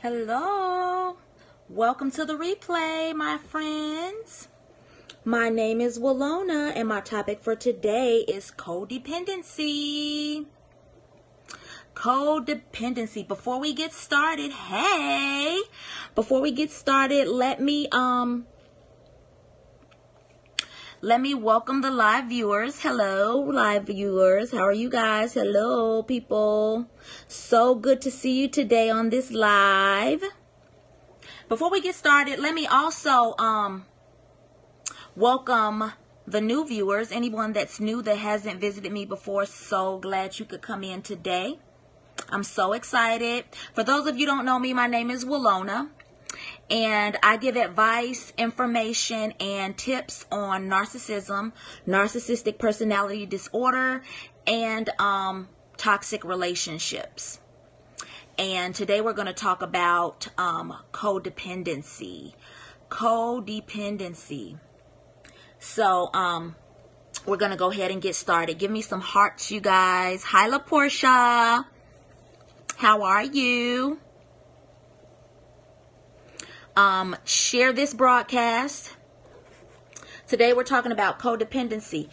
Hello, welcome to the replay, my friends. My name is Walona, and my topic for today is codependency. Codependency. Before we get started, let me welcome the live viewers. Hello, live viewers. How are you guys? Hello, people. So good to see you today on this live. Before we get started, let me also welcome the new viewers. Anyone that's new that hasn't visited me before, so glad you could come in today. I'm so excited. For those of you who don't know me, my name is Walona. And I give advice, information, and tips on narcissism, narcissistic personality disorder, and toxic relationships. And today we're going to talk about codependency. Codependency. So we're going to go ahead and get started. Give me some hearts, you guys. Hi, LaPortia. How are you? Share this broadcast. Today we're talking about codependency.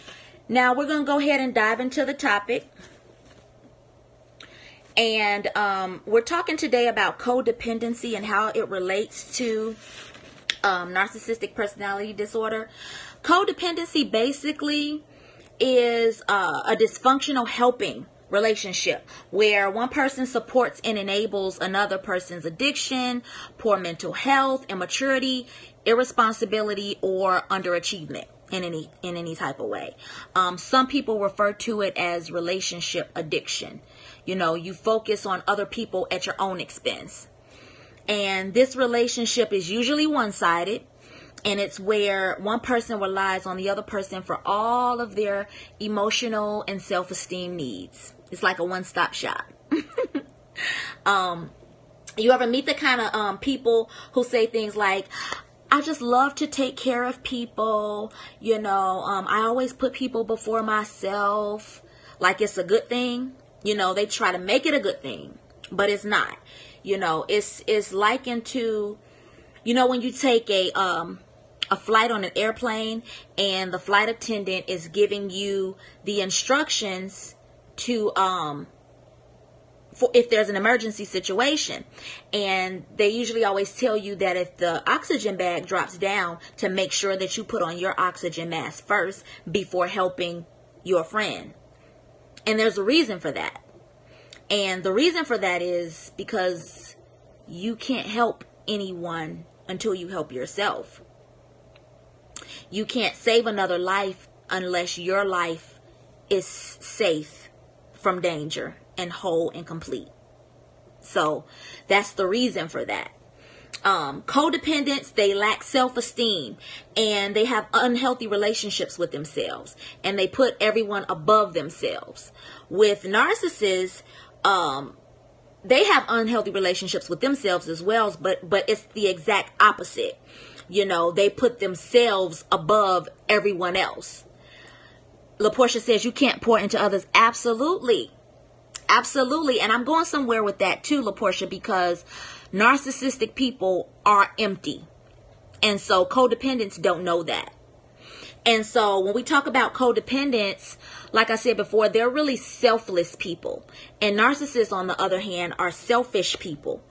Now we're going to go ahead and dive into the topic. And we're talking today about codependency and how it relates to narcissistic personality disorder. Codependency basically is a dysfunctional helping relationship where one person supports and enables another person's addiction, poor mental health, immaturity, irresponsibility, or underachievement in any type of way. Some people refer to it as relationship addiction. You know, you focus on other people at your own expense. And this relationship is usually one-sided. And it's where one person relies on the other person for all of their emotional and self-esteem needs. It's like a one-stop shop. You ever meet the kind of people who say things like, I just love to take care of people. You know, I always put people before myself. Like it's a good thing. You know, they try to make it a good thing, but it's not. You know, it's likened to, you know, when you take a flight on an airplane and the flight attendant is giving you the instructions to for if there's an emergency situation, and they usually always tell you that if the oxygen bag drops down, to make sure that you put on your oxygen mask first before helping your friend. And there's a reason for that. And the reason for that is because you can't help anyone until you help yourself. You can't save another life unless your life is safe from danger and whole and complete. So that's the reason for that. Codependents, they lack self-esteem and they have unhealthy relationships with themselves, and they put everyone above themselves. With narcissists, they have unhealthy relationships with themselves as well, but it's the exact opposite. You know, they put themselves above everyone else. LaPortia says you can't pour into others. Absolutely. Absolutely. And I'm going somewhere with that too, LaPortia, because narcissistic people are empty. And so codependents don't know that. And so when we talk about codependents, like I said before, they're really selfless people. And narcissists, on the other hand, are selfish people.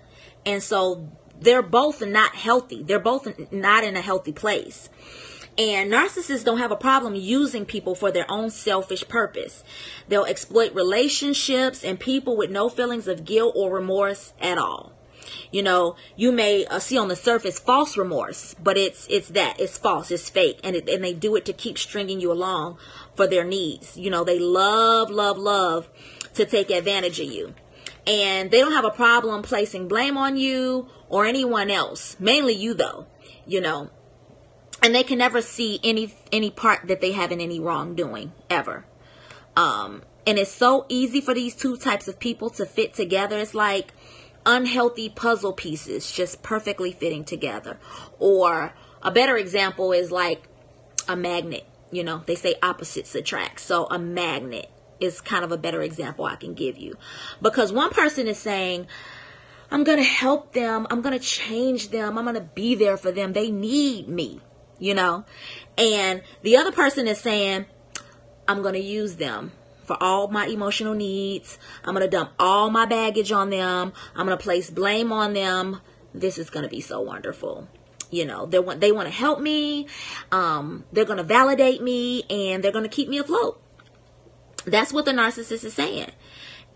And so they're both not healthy. They're both not in a healthy place. And narcissists don't have a problem using people for their own selfish purpose. They'll exploit relationships and people with no feelings of guilt or remorse at all. You know, you may see on the surface false remorse, but it's false, it's fake, and they do it to keep stringing you along for their needs. You know, they love to take advantage of you. And they don't have a problem placing blame on you or anyone else, mainly you though, you know. And they can never see any part that they have in any wrongdoing, ever. And it's so easy for these two types of people to fit together. It's like unhealthy puzzle pieces just perfectly fitting together. Or a better example is like a magnet. You know, they say opposites attract. So a magnet is kind of a better example I can give you. Because one person is saying, I'm going to help them. I'm going to change them. I'm going to be there for them. They need me, you know. And the other person is saying, I'm going to use them for all my emotional needs. I'm going to dump all my baggage on them. I'm going to place blame on them. This is going to be so wonderful. You know, they want to help me. They're going to validate me, and they're going to keep me afloat. That's what the narcissist is saying.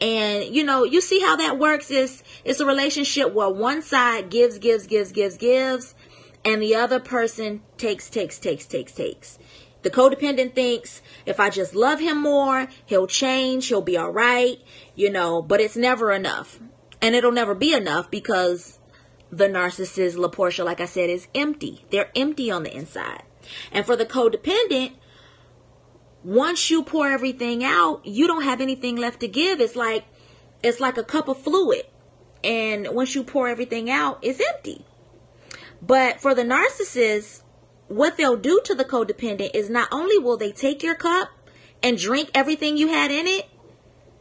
And, you know, you see how that works. It's a relationship where one side gives, and the other person takes. The codependent thinks, if I just love him more, he'll change, he'll be all right, you know, but it's never enough. And it'll never be enough because the narcissist, LaPortia, like I said, is empty. They're empty on the inside. And for the codependent, once you pour everything out, you don't have anything left to give. It's like a cup of fluid. And once you pour everything out, it's empty. But for the narcissist, what they'll do to the codependent is not only will they take your cup and drink everything you had in it,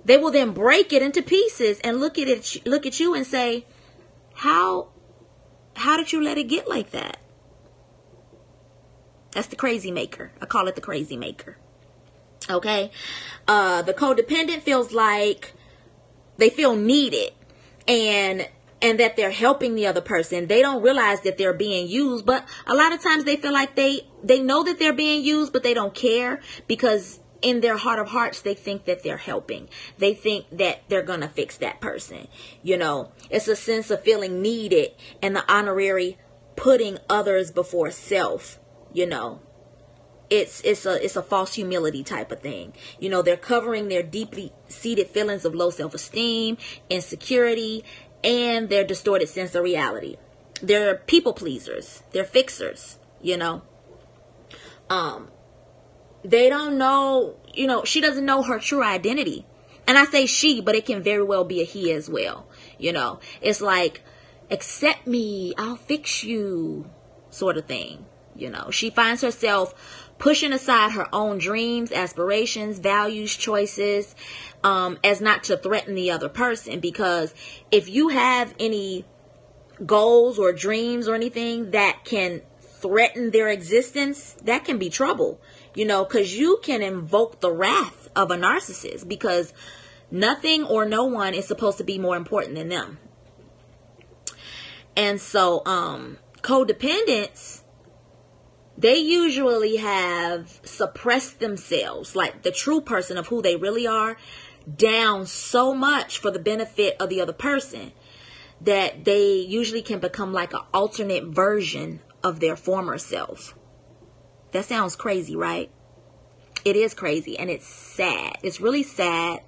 they will then break it into pieces and look at you and say, how did you let it get like that? That's the crazy maker. I call it the crazy maker. Okay. The codependent feels like they feel needed and that they're helping the other person. They don't realize that they're being used, but a lot of times they feel like they know that they're being used, but they don't care because in their heart of hearts, they think that they're helping. They think that they're going to fix that person. You know, it's a sense of feeling needed and the honorary putting others before self, you know. It's a false humility type of thing. You know, they're covering their deeply seated feelings of low self-esteem, insecurity, and their distorted sense of reality. They're people pleasers. They're fixers, you know. They don't know, you know, she doesn't know her true identity. And I say she, but it can very well be a he as well. You know, it's like, accept me, I'll fix you sort of thing. You know, she finds herself pushing aside her own dreams, aspirations, values, choices, as not to threaten the other person. Because if you have any goals or dreams or anything that can threaten their existence, that can be trouble, you know, because you can invoke the wrath of a narcissist because nothing or no one is supposed to be more important than them. And so, codependents, they usually have suppressed themselves, like the true person of who they really are, down so much for the benefit of the other person that they usually can become like an alternate version of their former self. That sounds crazy, right? It is crazy, and it's sad. It's really sad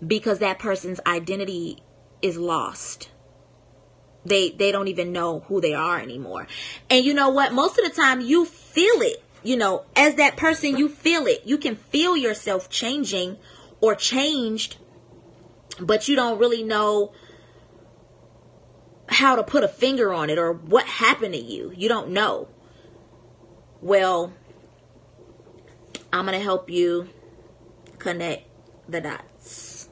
because that person's identity is lost. They don't even know who they are anymore. And you know what? Most of the time you feel it. You know, as that person, you feel it. You can feel yourself changing or changed, but you don't really know how to put a finger on it or what happened to you. You don't know. Well, I'm going to help you connect the dots.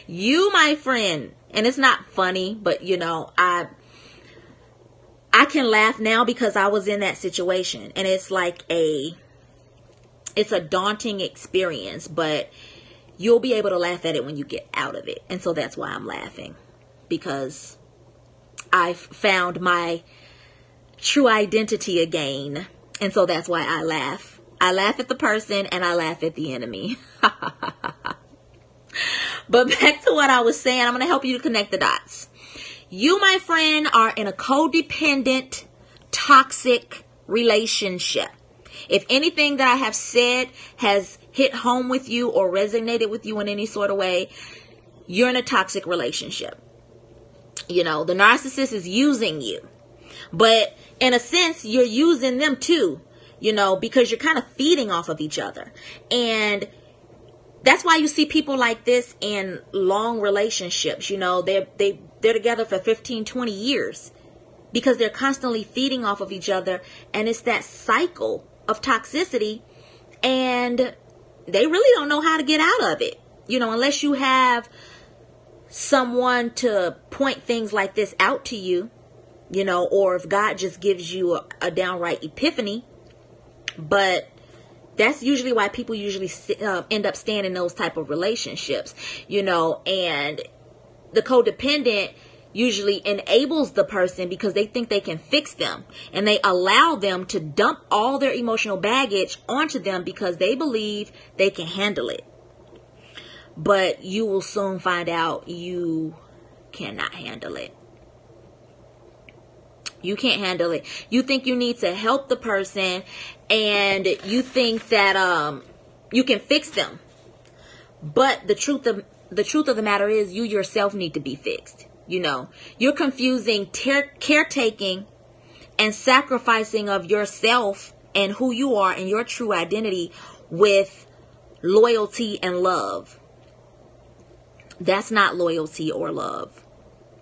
You, my friend, and it's not funny, but you know, I can laugh now because I was in that situation, and it's like it's a daunting experience, but you'll be able to laugh at it when you get out of it. And so that's why I'm laughing, because I've found my true identity again. And so that's why I laugh. I laugh at the person and I laugh at the enemy. But back to what I was saying, I'm going to help you to connect the dots. You, my friend, are in a codependent, toxic relationship. If anything that I have said has hit home with you or resonated with you in any sort of way, you're in a toxic relationship. You know, the narcissist is using you. But in a sense, you're using them too, you know, because you're kind of feeding off of each other. And that's why you see people like this in long relationships. You know, they're together for 15, 20 years because they're constantly feeding off of each other. And it's that cycle of toxicity, and they really don't know how to get out of it. You know, unless you have someone to point things like this out to you, or if God just gives you a downright epiphany. But that's usually why people usually end up staying in those type of relationships, and the codependent usually enables the person because they think they can fix them, and they allow them to dump all their emotional baggage onto them because they believe they can handle it. But you will soon find out you cannot handle it. You can't handle it. You think you need to help the person, and you think that you can fix them. But the truth of the matter is, you yourself need to be fixed. You're confusing caretaking and sacrificing of yourself and who you are and your true identity with loyalty and love. That's not loyalty or love.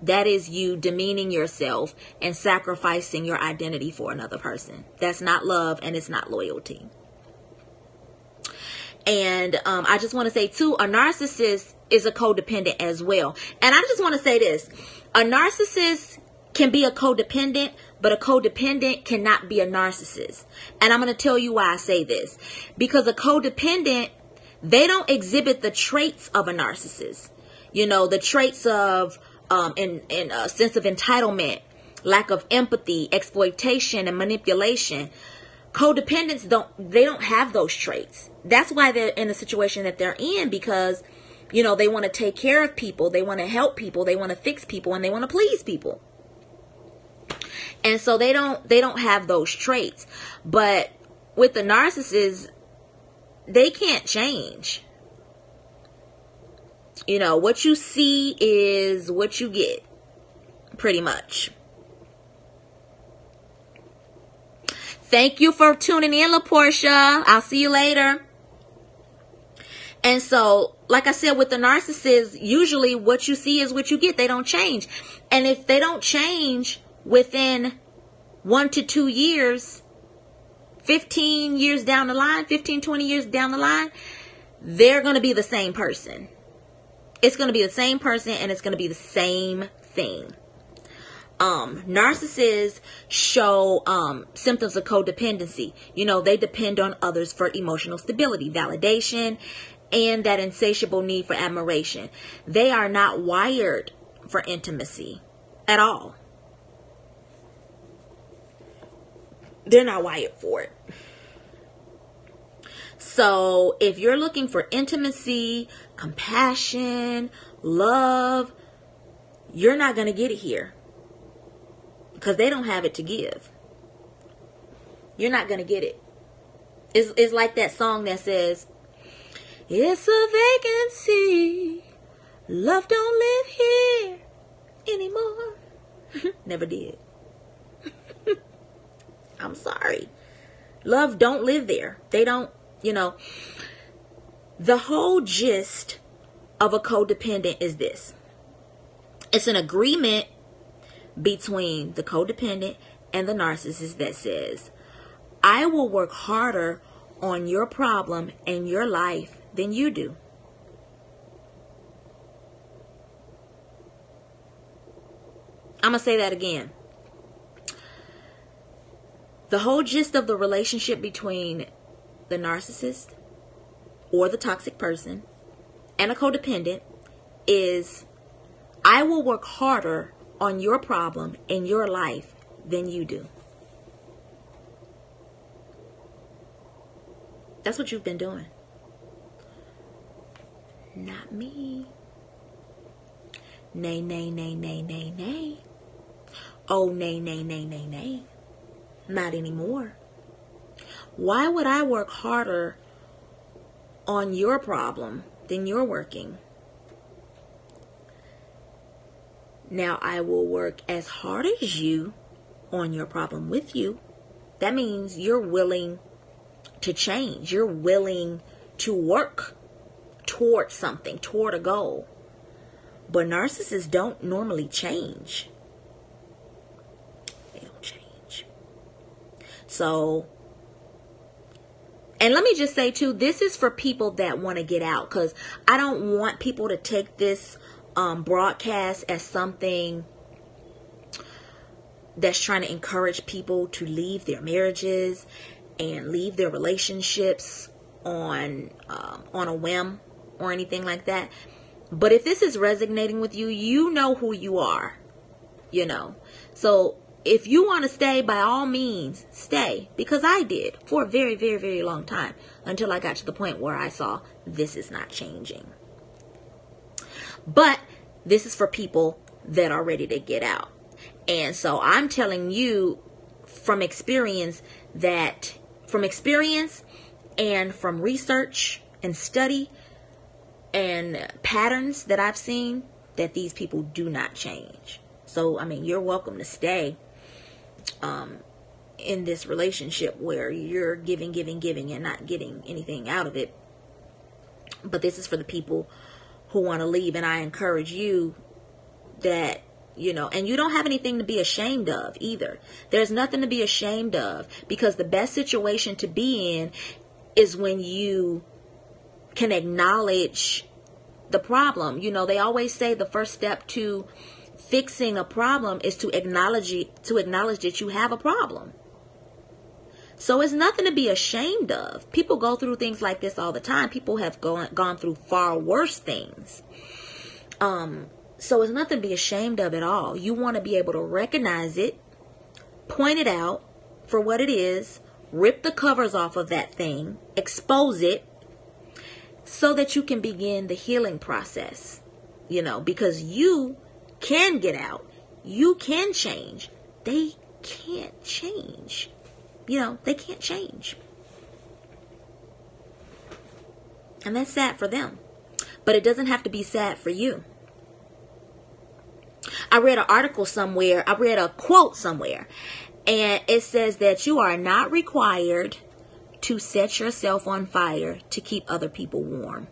That is you demeaning yourself and sacrificing your identity for another person. That's not love, and it's not loyalty. And I just want to say too, a narcissist is a codependent as well. And I just want to say this. A narcissist can be a codependent, but a codependent cannot be a narcissist. And I'm going to tell you why I say this. Because a codependent, they don't exhibit the traits of a narcissist. The traits of in a sense of entitlement, lack of empathy, exploitation, and manipulation. Codependents don't have those traits. That's why they're in the situation that they're in, because they want to take care of people, they want to help people, they want to fix people, and they want to please people. And so they don't have those traits. But with the narcissist, they can't change. What you see is what you get, pretty much. Thank you for tuning in, LaPortia. I'll see you later. And so, like I said, with the narcissist, usually what you see is what you get. They don't change. And if they don't change within 1 to 2 years, 15 years down the line, 15, 20 years down the line, they're going to be the same person. It's going to be the same person, and it's going to be the same thing. Narcissists show symptoms of codependency. They depend on others for emotional stability, validation, and that insatiable need for admiration. They are not wired for intimacy at all. They're not wired for it. So if you're looking for intimacy, compassion, love, you're not going to get it here, because they don't have it to give. You're not going to get it. It's like that song that says, it's a vacancy, love don't live here anymore. Never did. I'm sorry. Love don't live there. They don't, the whole gist of a codependent is this. It's an agreement between the codependent and the narcissist that says, I will work harder on your problem and your life than you do. I'm going to say that again. The whole gist of the relationship between the narcissist or the toxic person and a codependent is, I will work harder on your problem in your life than you do. That's what you've been doing. Not me. Nay, nay, nay, nay, nay, nay. Oh, nay, nay, nay, nay, nay. Not anymore. Why would I work harder on your problem than you're working? Now, I will work as hard as you on your problem with you. That means you're willing to change. You're willing to work toward something, toward a goal. But narcissists don't normally change. They don't change. So, and let me just say too, this is for people that want to get out, because I don't want people to take this broadcast as something that's trying to encourage people to leave their marriages and leave their relationships on a whim or anything like that. But if this is resonating with you, you know who you are, you know. So if you want to stay, by all means, stay. Because I did for a very, very, very long time, until I got to the point where I saw this is not changing. But this is for people that are ready to get out. And so I'm telling you from experience and from research and study and patterns that I've seen, that these people do not change. So, I mean, you're welcome to stay in this relationship where you're giving and not getting anything out of it. But this is for the people who want to leave. And I encourage you that, you know, and you don't have anything to be ashamed of either. There's nothing to be ashamed of, because the best situation to be in is when you can acknowledge the problem. You know, they always say the first step to fixing a problem is to acknowledge that you have a problem. So it's nothing to be ashamed of. People go through things like this all the time. People have gone through far worse things. So it's nothing to be ashamed of at all. You want to be able to recognize it, point it out for what it is, rip the covers off of that thing, expose it, so that you can begin the healing process. You know, because you can get out. You can change. They can't change. You know, they can't change. And that's sad for them. But it doesn't have to be sad for you. I read an article somewhere. I read a quote somewhere. And it says that you are not required to set yourself on fire to keep other people warm.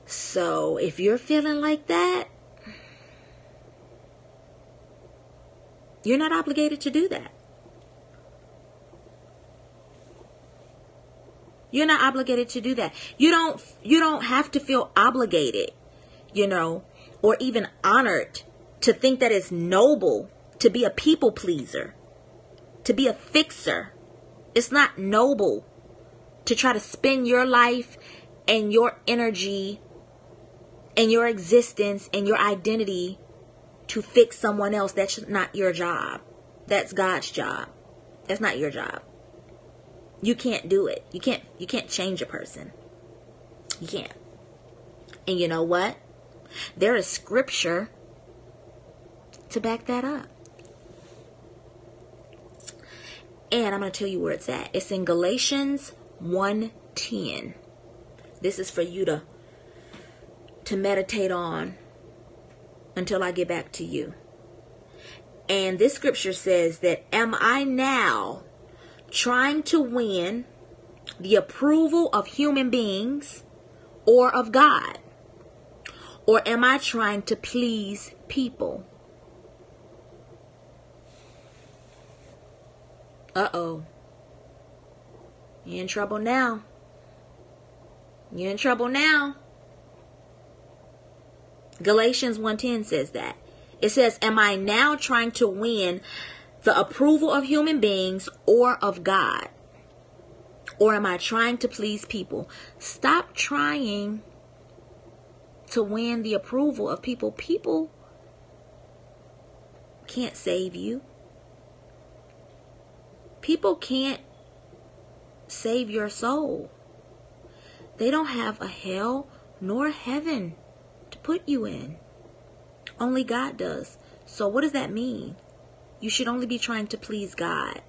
So if you're feeling like that, you're not obligated to do that. You're not obligated to do that. You don't have to feel obligated, you know, or even honored to think that it's noble to be a people pleaser, to be a fixer. It's not noble to try to spend your life and your energy and your existence and your identity to fix someone else. That's not your job. That's God's job. That's not your job. You can't do it. You can't change a person. You can't. And you know what? There is scripture to back that up. And I'm going to tell you where it's at. It's in Galatians 1:10. This is for you to meditate on until I get back to you. And this scripture says that, am I now trying to win the approval of human beings or of God? Or am I trying to please people? Uh-oh. You're in trouble now. You're in trouble now. Galatians 1:10 says that. It says, am I now trying to win the approval of human beings or of God? Or am I trying to please people? Stop trying to win the approval of people. People can't save you. People can't save your soul. They don't have a hell nor heaven to put you in. Only God does. So what does that mean? You should only be trying to please God.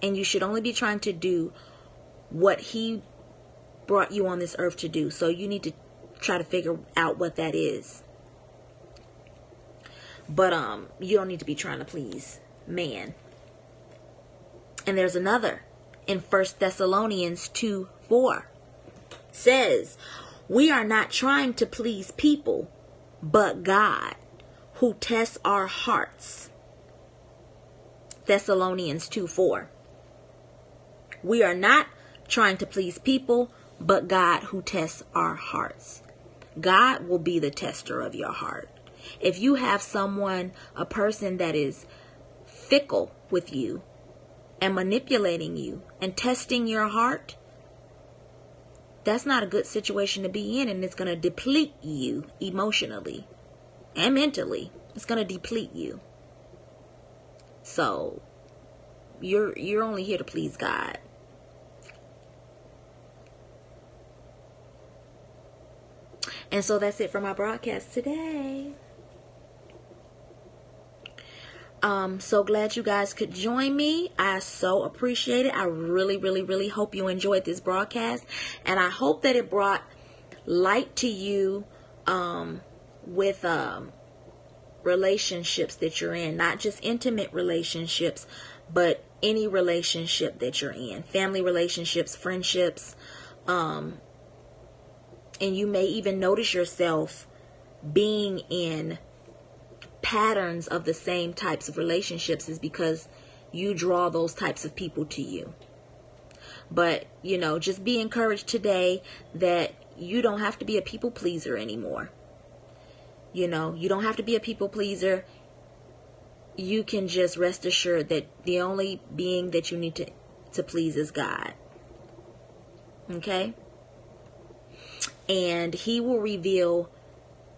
And you should only be trying to do what He brought you on this earth to do. So you need to try to figure out what that is. But you don't need to be trying to please man. And there's another in 1 Thessalonians 2:4. Says, we are not trying to please people, but God, who tests our hearts. Thessalonians 2:4. We are not trying to please people, but God, who tests our hearts. God will be the tester of your heart. If you have someone, a person that is fickle with you and manipulating you and testing your heart, that's not a good situation to be in, and it's going to deplete you emotionally and mentally. It's going to deplete you. So you're only here to please God. And so that's it for my broadcast today. So glad you guys could join me. I so appreciate it. I really, really, really hope you enjoyed this broadcast. And I hope that it brought light to you with relationships that you're in. Not just intimate relationships, but any relationship that you're in. Family relationships, friendships. And you may even notice yourself being in patterns of the same types of relationships, is because you draw those types of people to you. But, you know, just be encouraged today that you don't have to be a people pleaser anymore. You know, you don't have to be a people pleaser. You can just rest assured that the only being that you need to please is God. Okay? And He will reveal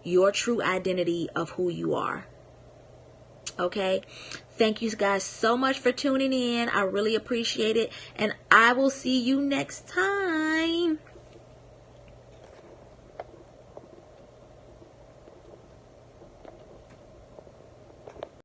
your true identity of who you are. Okay? Thank you guys so much for tuning in. I really appreciate it. And I will see you next time.